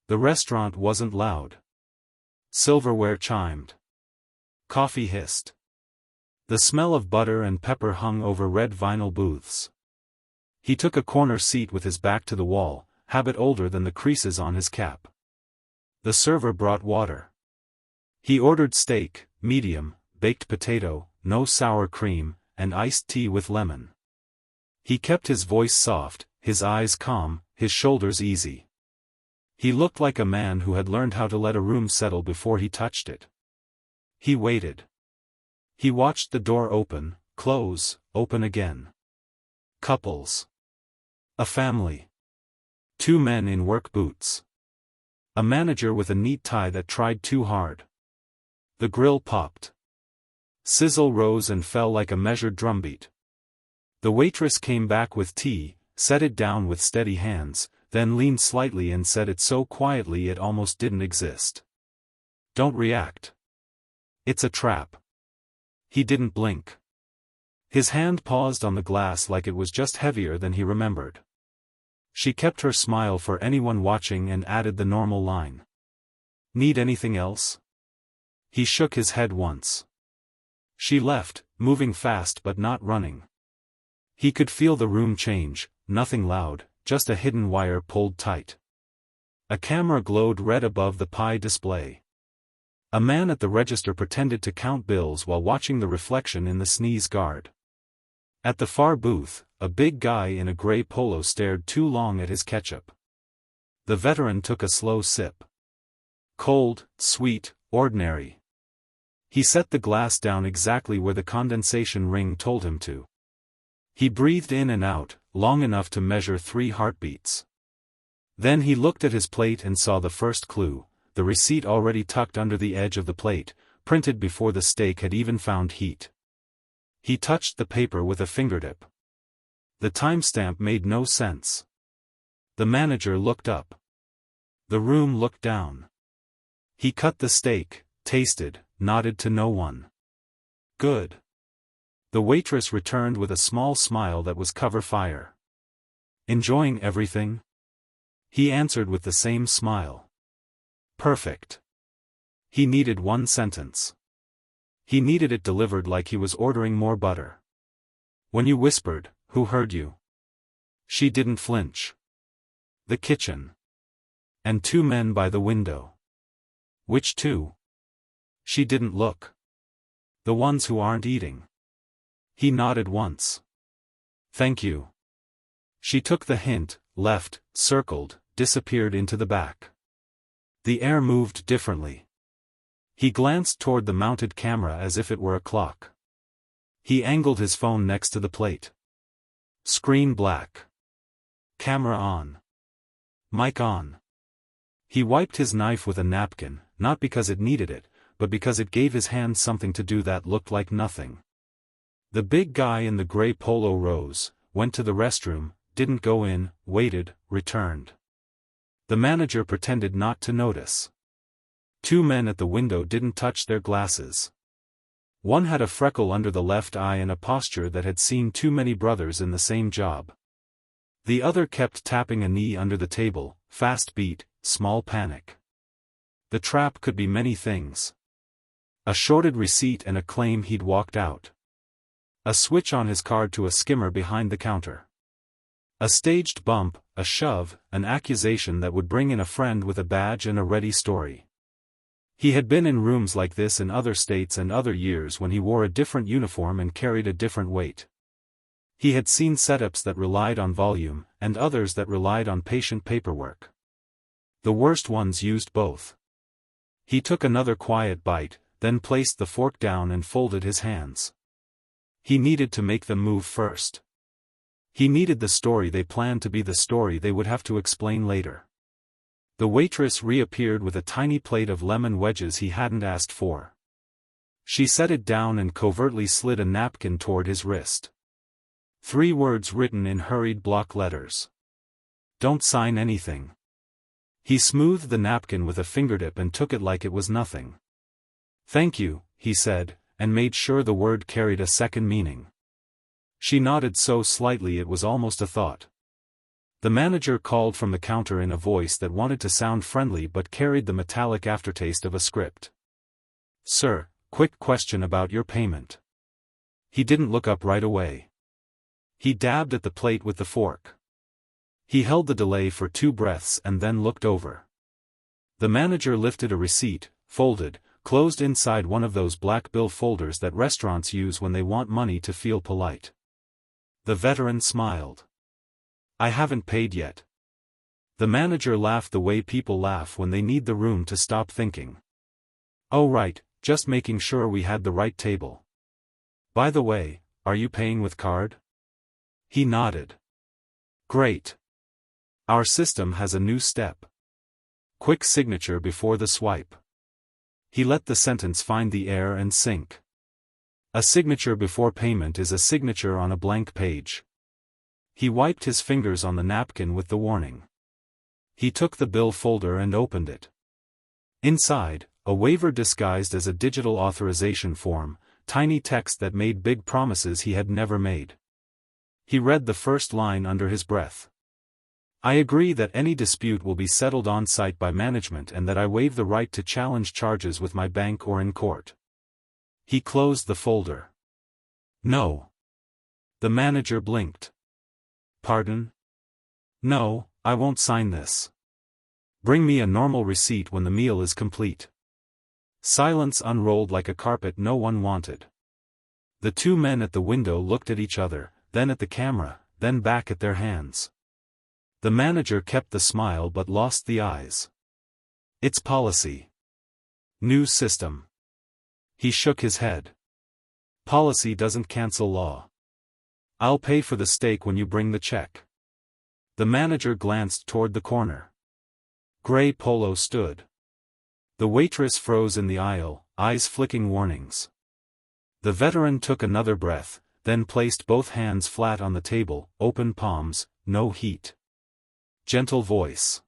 The restaurant wasn't loud. Silverware chimed. Coffee hissed. The smell of butter and pepper hung over red vinyl booths. He took a corner seat with his back to the wall, habit older than the creases on his cap. The server brought water. He ordered steak, medium, baked potato, no sour cream, and iced tea with lemon. He kept his voice soft, his eyes calm, his shoulders easy. He looked like a man who had learned how to let a room settle before he touched it. He waited. He watched the door open, close, open again. Couples. A family. 2 men in work boots. A manager with a neat tie that tried too hard. The grill popped. Sizzle rose and fell like a measured drumbeat. The waitress came back with tea, set it down with steady hands, then leaned slightly and said it so quietly it almost didn't exist. Don't react. It's a trap. He didn't blink. His hand paused on the glass like it was just heavier than he remembered. She kept her smile for anyone watching and added the normal line. Need anything else? He shook his head once. She left, moving fast but not running. He could feel the room change, nothing loud, just a hidden wire pulled tight. A camera glowed red above the pie display. A man at the register pretended to count bills while watching the reflection in the sneeze guard. At the far booth, a big guy in a gray polo stared too long at his ketchup. The veteran took a slow sip. Cold, sweet, ordinary. He set the glass down exactly where the condensation ring told him to. He breathed in and out, long enough to measure 3 heartbeats. Then he looked at his plate and saw the first clue, the receipt already tucked under the edge of the plate, printed before the steak had even found heat. He touched the paper with a fingertip. The timestamp made no sense. The manager looked up. The room looked down. He cut the steak, tasted, nodded to no one. Good. The waitress returned with a small smile that was cover fire. Enjoying everything? He answered with the same smile. Perfect. He needed 1 sentence. He needed it delivered like he was ordering more butter. When you whispered, who heard you? She didn't flinch. The kitchen. And 2 men by the window. Which 2? She didn't look. The ones who aren't eating. He nodded once. Thank you. She took the hint, left, circled, disappeared into the back. The air moved differently. He glanced toward the mounted camera as if it were a clock. He angled his phone next to the plate. Screen black. Camera on. Mic on. He wiped his knife with a napkin, not because it needed it, but because it gave his hand something to do that looked like nothing. The big guy in the gray polo rose, went to the restroom, didn't go in, waited, returned. The manager pretended not to notice. 2 men at the window didn't touch their glasses. One had a freckle under the left eye and a posture that had seen too many brothers in the same job. The other kept tapping a knee under the table, fast beat, small panic. The trap could be many things. A shorted receipt and a claim he'd walked out. A switch on his card to a skimmer behind the counter. A staged bump, a shove, an accusation that would bring in a friend with a badge and a ready story. He had been in rooms like this in other states and other years when he wore a different uniform and carried a different weight. He had seen setups that relied on volume, and others that relied on patient paperwork. The worst ones used both. He took another quiet bite, then placed the fork down and folded his hands. He needed to make them move first. He needed the story they planned to be the story they would have to explain later. The waitress reappeared with a tiny plate of lemon wedges he hadn't asked for. She set it down and covertly slid a napkin toward his wrist. 3 words written in hurried block letters. Don't sign anything. He smoothed the napkin with a fingertip and took it like it was nothing. Thank you, he said, and made sure the word carried a second meaning. She nodded so slightly it was almost a thought. The manager called from the counter in a voice that wanted to sound friendly but carried the metallic aftertaste of a script. "Sir, quick question about your payment." He didn't look up right away. He dabbed at the plate with the fork. He held the delay for 2 breaths and then looked over. The manager lifted a receipt, folded, closed inside one of those black bill folders that restaurants use when they want money to feel polite. The veteran smiled. "I haven't paid yet." The manager laughed the way people laugh when they need the room to stop thinking. "Oh right, just making sure we had the right table. By the way, are you paying with card?" He nodded. "Great. Our system has a new step. Quick signature before the swipe." He let the sentence find the air and sink. A signature before payment is a signature on a blank page. He wiped his fingers on the napkin with the warning. He took the bill folder and opened it. Inside, a waiver disguised as a digital authorization form, tiny text that made big promises he had never made. He read the first line under his breath. "I agree that any dispute will be settled on-site by management and that I waive the right to challenge charges with my bank or in court." He closed the folder. "No." The manager blinked. "Pardon?" "No, I won't sign this. Bring me a normal receipt when the meal is complete." Silence unrolled like a carpet no one wanted. The 2 men at the window looked at each other, then at the camera, then back at their hands. The manager kept the smile but lost the eyes. "It's policy. New system." He shook his head. "Policy doesn't cancel law. I'll pay for the steak when you bring the check." The manager glanced toward the corner. Gray Polo stood. The waitress froze in the aisle, eyes flicking warnings. The veteran took another breath, then placed both hands flat on the table, open palms, no heat. Gentle voice.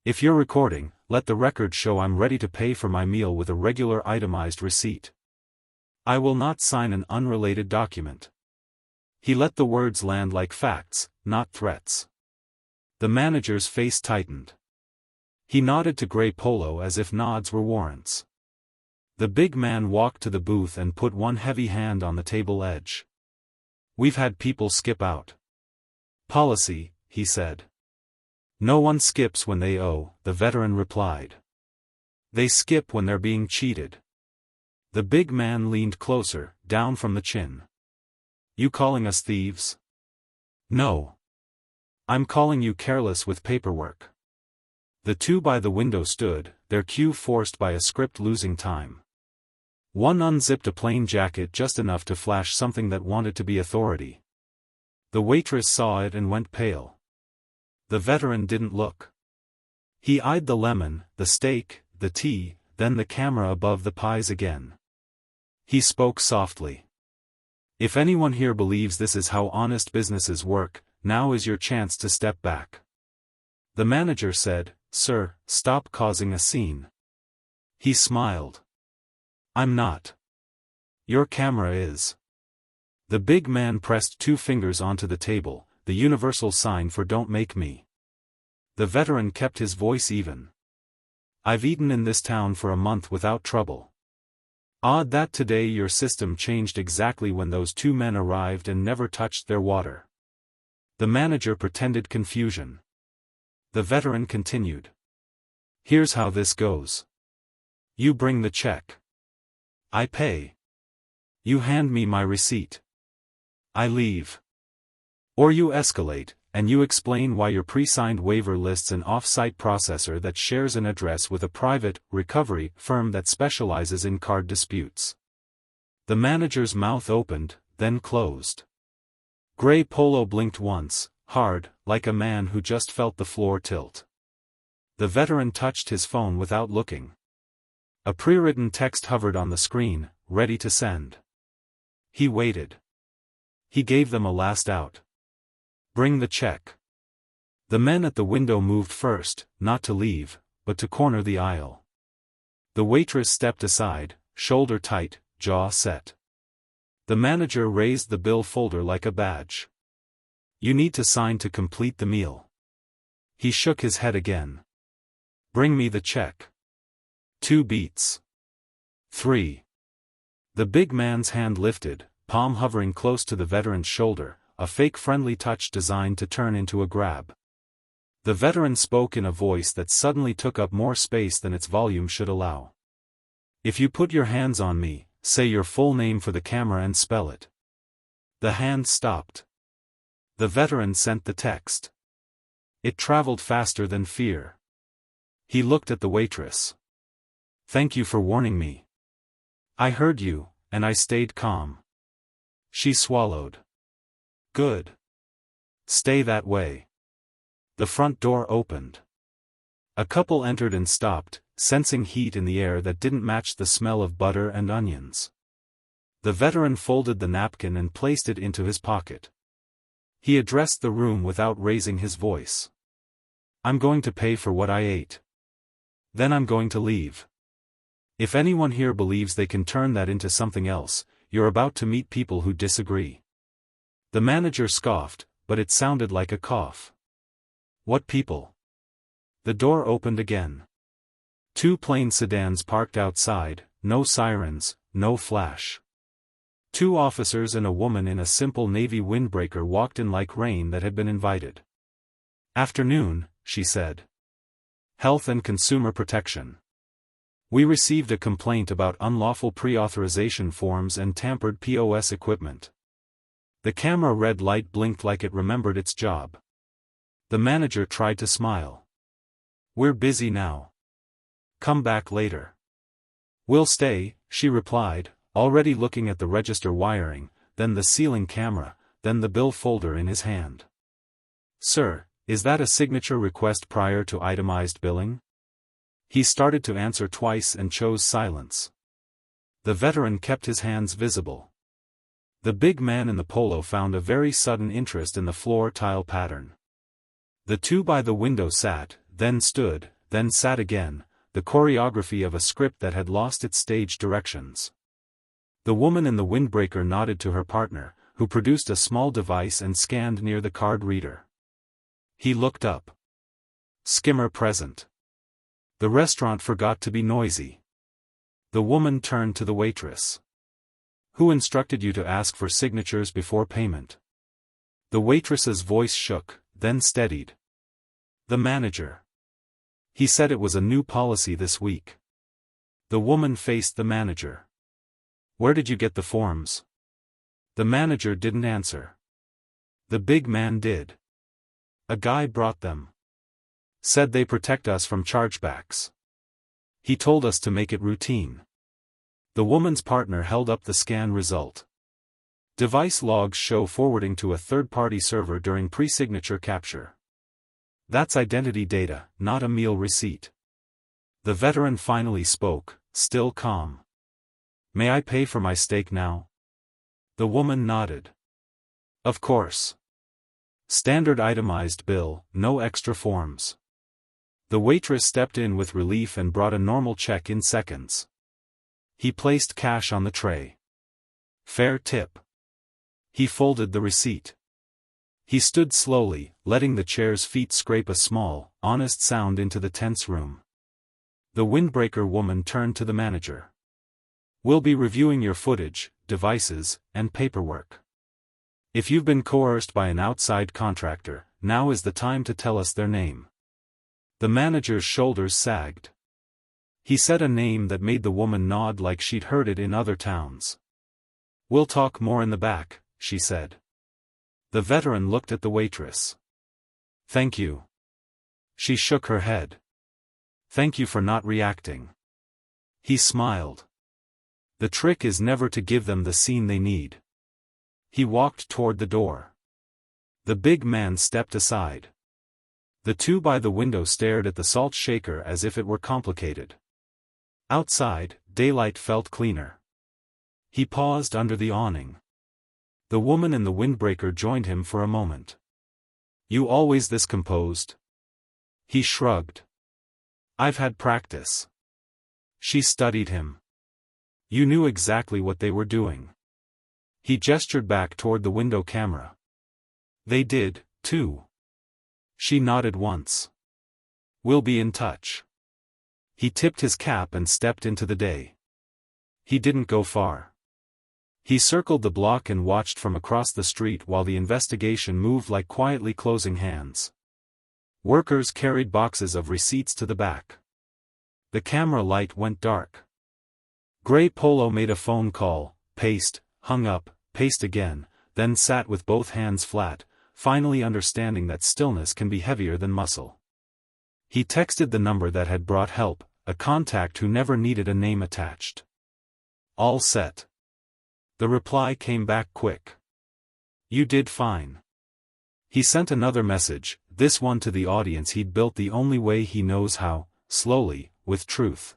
"If you're recording, let the record show I'm ready to pay for my meal with a regular itemized receipt. I will not sign an unrelated document." He let the words land like facts, not threats. The manager's face tightened. He nodded to Gray Polo as if nods were warrants. The big man walked to the booth and put one heavy hand on the table edge. "We've had people skip out." "Policy," he said. "No one skips when they owe," the veteran replied. "They skip when they're being cheated." The big man leaned closer, down from the chin. "You calling us thieves?" "No. I'm calling you careless with paperwork." The 2 by the window stood, their cue forced by a script losing time. One unzipped a plain jacket just enough to flash something that wanted to be authority. The waitress saw it and went pale. The veteran didn't look. He eyed the lemon, the steak, the tea, then the camera above the pies again. He spoke softly. "If anyone here believes this is how honest businesses work, now is your chance to step back." The manager said, "Sir, stop causing a scene." He smiled. "I'm not. Your camera is." The big man pressed 2 fingers onto the table, the universal sign for "don't make me." The veteran kept his voice even. "I've eaten in this town for a month without trouble. Odd that today your system changed exactly when those 2 men arrived and never touched their water." The manager pretended confusion. The veteran continued. "Here's how this goes. You bring the check. I pay. You hand me my receipt. I leave. Or you escalate, and you explain why your pre-signed waiver lists an off-site processor that shares an address with a private, recovery firm that specializes in card disputes." The manager's mouth opened, then closed. Gray Polo blinked once, hard, like a man who just felt the floor tilt. The veteran touched his phone without looking. A pre-written text hovered on the screen, ready to send. He waited. He gave them a last out. "Bring the check." The men at the window moved first, not to leave, but to corner the aisle. The waitress stepped aside, shoulder tight, jaw set. The manager raised the bill folder like a badge. "You need to sign to complete the meal." He shook his head again. Bring me the check. 2 beats. 3. The big man's hand lifted, palm hovering close to the veteran's shoulder, a fake friendly touch designed to turn into a grab. The veteran spoke in a voice that suddenly took up more space than its volume should allow. If you put your hands on me, say your full name for the camera and spell it. The hand stopped. The veteran sent the text. It traveled faster than fear. He looked at the waitress. Thank you for warning me. I heard you, and I stayed calm. She swallowed. Good. Stay that way. The front door opened. A couple entered and stopped, sensing heat in the air that didn't match the smell of butter and onions. The veteran folded the napkin and placed it into his pocket. He addressed the room without raising his voice. I'm going to pay for what I ate. Then I'm going to leave. If anyone here believes they can turn that into something else, you're about to meet people who disagree. The manager scoffed, but it sounded like a cough. What people? The door opened again. 2 plain sedans parked outside, no sirens, no flash. 2 officers and a woman in a simple navy windbreaker walked in like rain that had been invited. Afternoon, she said. Health and Consumer Protection. We received a complaint about unlawful pre-authorization forms and tampered POS equipment. The camera red light blinked like it remembered its job. The manager tried to smile. We're busy now. Come back later. We'll stay, she replied, already looking at the register wiring, then the ceiling camera, then the bill folder in his hand. Sir, is that a signature request prior to itemized billing? He started to answer twice and chose silence. The veteran kept his hands visible. The big man in the polo found a very sudden interest in the floor tile pattern. The 2 by the window sat, then stood, then sat again, the choreography of a script that had lost its stage directions. The woman in the windbreaker nodded to her partner, who produced a small device and scanned near the card reader. He looked up. Skimmer present. The restaurant forgot to be noisy. The woman turned to the waitress. Who instructed you to ask for signatures before payment? The waitress's voice shook, then steadied. The manager. He said it was a new policy this week. The woman faced the manager. Where did you get the forms? The manager didn't answer. The big man did. A guy brought them. Said they protect us from chargebacks. He told us to make it routine. The woman's partner held up the scan result. Device logs show forwarding to a third-party server during pre-signature capture. That's identity data, not a meal receipt. The veteran finally spoke, still calm. May I pay for my steak now? The woman nodded. Of course. Standard itemized bill, no extra forms. The waitress stepped in with relief and brought a normal check in seconds. He placed cash on the tray. Fair tip. He folded the receipt. He stood slowly, letting the chair's feet scrape a small, honest sound into the tense room. The windbreaker woman turned to the manager. We'll be reviewing your footage, devices, and paperwork. If you've been coerced by an outside contractor, now is the time to tell us their name. The manager's shoulders sagged. He said a name that made the woman nod like she'd heard it in other towns. We'll talk more in the back, she said. The veteran looked at the waitress. Thank you. She shook her head. Thank you for not reacting. He smiled. The trick is never to give them the scene they need. He walked toward the door. The big man stepped aside. The 2 by the window stared at the salt shaker as if it were complicated. Outside, daylight felt cleaner. He paused under the awning. The woman in the windbreaker joined him for a moment. You always this composed? He shrugged. I've had practice. She studied him. You knew exactly what they were doing. He gestured back toward the window camera. They did, too. She nodded once. "We'll be in touch." He tipped his cap and stepped into the day. He didn't go far. He circled the block and watched from across the street while the investigation moved like quietly closing hands. Workers carried boxes of receipts to the back. The camera light went dark. Gray Polo made a phone call, paced, hung up, paced again, then sat with both hands flat, finally understanding that stillness can be heavier than muscle. He texted the number that had brought help, a contact who never needed a name attached. "All set." The reply came back quick. "You did fine." He sent another message, this one to the audience he'd built the only way he knows how, slowly, with truth.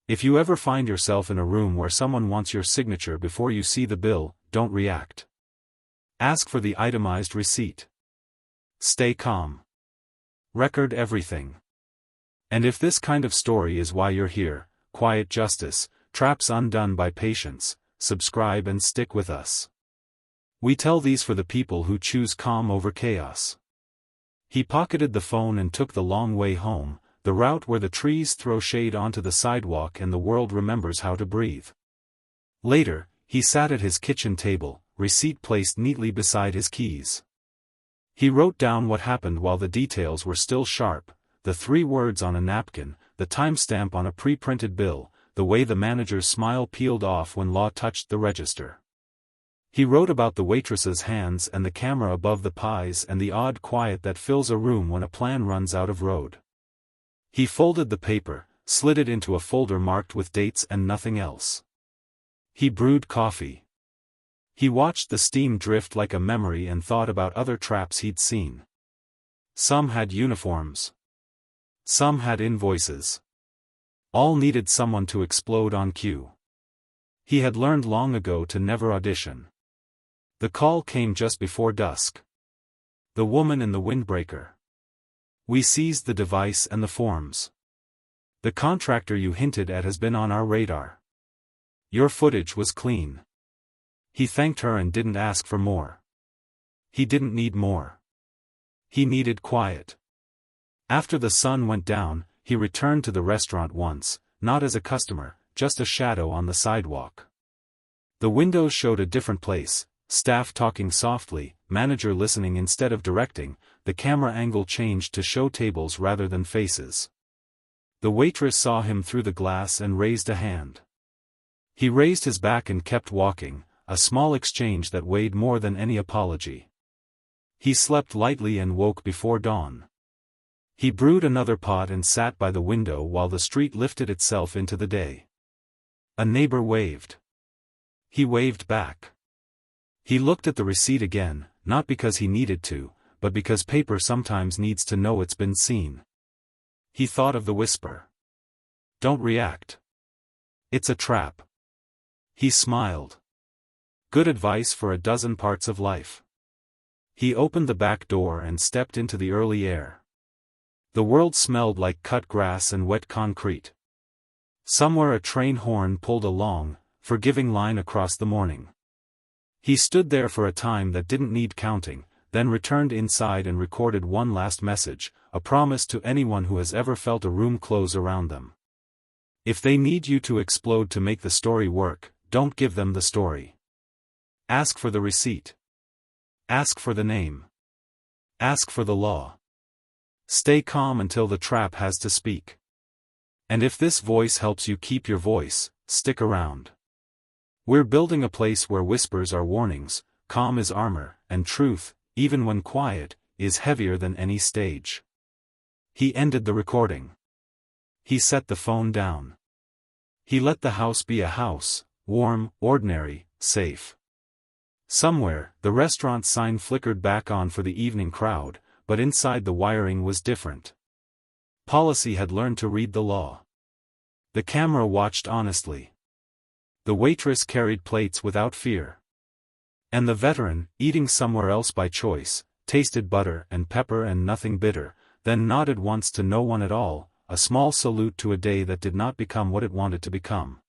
If you ever find yourself in a room where someone wants your signature before you see the bill, don't react. Ask for the itemized receipt. Stay calm. Record everything. And if this kind of story is why you're here, quiet justice, traps undone by patience, subscribe and stick with us. We tell these for the people who choose calm over chaos. He pocketed the phone and took the long way home, the route where the trees throw shade onto the sidewalk and the world remembers how to breathe. Later, he sat at his kitchen table, receipt placed neatly beside his keys. He wrote down what happened while the details were still sharp, the 3 words on a napkin, the timestamp on a pre-printed bill, the way the manager's smile peeled off when Law touched the register. He wrote about the waitress's hands and the camera above the pies and the odd quiet that fills a room when a plan runs out of road. He folded the paper, slid it into a folder marked with dates and nothing else. He brewed coffee. He watched the steam drift like a memory and thought about other traps he'd seen. Some had uniforms. Some had invoices. All needed someone to explode on cue. He had learned long ago to never audition. The call came just before dusk. The woman in the windbreaker. "We seized the device and the forms. The contractor you hinted at has been on our radar. Your footage was clean." He thanked her and didn't ask for more. He didn't need more. He needed quiet. After the sun went down, he returned to the restaurant once, not as a customer, just a shadow on the sidewalk. The windows showed a different place, staff talking softly, manager listening instead of directing, the camera angle changed to show tables rather than faces. The waitress saw him through the glass and raised a hand. He raised his back and kept walking, a small exchange that weighed more than any apology. He slept lightly and woke before dawn. He brewed another pot and sat by the window while the street lifted itself into the day. A neighbor waved. He waved back. He looked at the receipt again, not because he needed to, but because paper sometimes needs to know it's been seen. He thought of the whisper. "Don't react. It's a trap." He smiled. Good advice for a dozen parts of life. He opened the back door and stepped into the early air. The world smelled like cut grass and wet concrete. Somewhere a train horn pulled a long, forgiving line across the morning. He stood there for a time that didn't need counting, then returned inside and recorded one last message, a promise to anyone who has ever felt a room close around them. If they need you to explode to make the story work, don't give them the story. Ask for the receipt. Ask for the name. Ask for the law. Stay calm until the trap has to speak. And if this voice helps you keep your voice, stick around. We're building a place where whispers are warnings, calm is armor, and truth, even when quiet, is heavier than any stage. He ended the recording. He set the phone down. He let the house be a house, warm, ordinary, safe. Somewhere, the restaurant sign flickered back on for the evening crowd, but inside the wiring was different. Policy had learned to read the law. The camera watched honestly. The waitress carried plates without fear. And the veteran, eating somewhere else by choice, tasted butter and pepper and nothing bitter, then nodded once to no one at all, a small salute to a day that did not become what it wanted to become.